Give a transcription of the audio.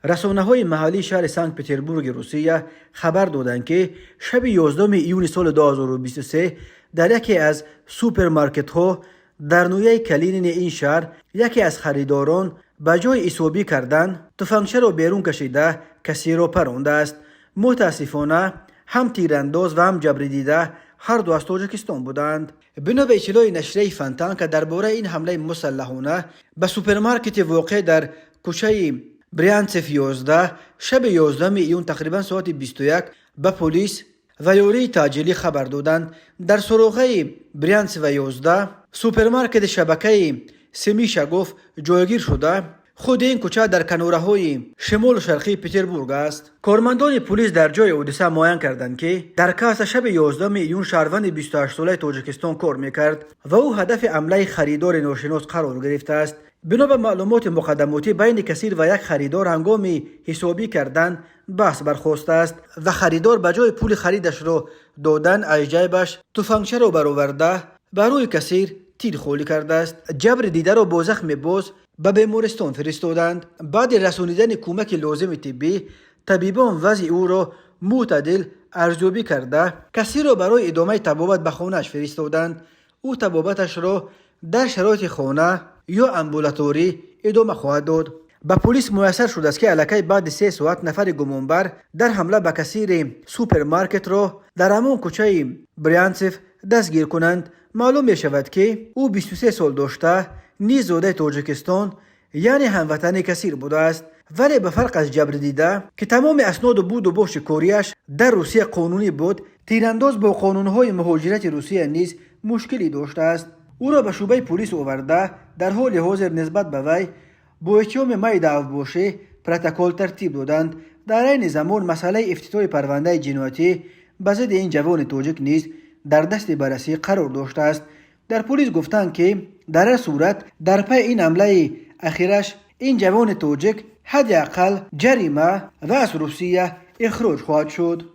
رسانه‌های محلی شهر سنت پترزبورگ روسیه خبر دادند که شب 11 ایون سال 2023 در یکی از سوپرمارکت‌ها در نویه کلینین این شهر یکی از خریداران به جای ایسوبی کردن تفنگچه را بیرون کشیده کسی را پرانده است. متاسفانه هم تیرانداز و هم جبر دیده هر دو از تاجیکستان بودند. بنا به اطلاع نشریه فنتان که درباره این حمله مسلحانه به سوپرمارکت واقع در کوچه بریانتسف 11 شب 11 ایون تقریبا ساعت 21 به پلیس و یاری تاجیلی خبر دادند. در سروقه بریانتسف 11 سوپرمارکت شبکه سمیشاگوف جایگیر شده. خود این کوچه در کناره‌های شمال شرقی پترزبورگ است. کارمندان پلیس در جای حادثه معاین کردند که در کاس شب 11 ایون شهروند 28 ساله تاجیکستان کار میکرد و او هدف حمله خریدار ناشناس قرار گرفته است. بنا به معلومات مقدماتی بین کسیر و یک خریدار هنگام حسابی کردن بحث برخاست است و خریدار به جای پول خریدش را دادن از جیبش تفنگچه را برآورده بر روی کسیر تیر خالی کرده است. جبر دیده را با زخم باز به بیمارستان فرستادند. بعد رسانیدن کمک لازم طبی طبیبان وضع او را معتدل ارزیابی کرده کسی را برای ادامه طبابت به خانه‌اش فرستادند. او طبابتش را در شرایط خانه یا امبولاتوری ادامه خواهد داد. به پلیس میسر شده است که الکی بعد 3 ساعت نفر گمانبر در حمله به کسیر سوپرمارکت را در همان کوچه بریانتسف دستگیر کنند. معلوم می شود که او 23 سال داشته، نیز زاده تاجیکستان یعنی هموطن کسیر بوده است، ولی به فرق از جبر دیده که تمام اسناد و بود و باش کاریش در روسیه قانونی بود، تیرانداز با قانونهای مهاجرت روسیه نیز مشکلی داشته است. او را به شعبه پلیس آورده در حال حاضر نسبت به وی با اتهام می دعو باشه پروتکل ترتیب دادند. در این زمان مسئله افتتاح پرونده جنایتی به ضد این جوان تاجیک نیز در دست بررسی قرار داشته است. در پلیس گفتند که در هر صورت در پی این حمله اخیرش این جوان تاجیک حداقل جریمه و از روسیه اخراج خواهد شد.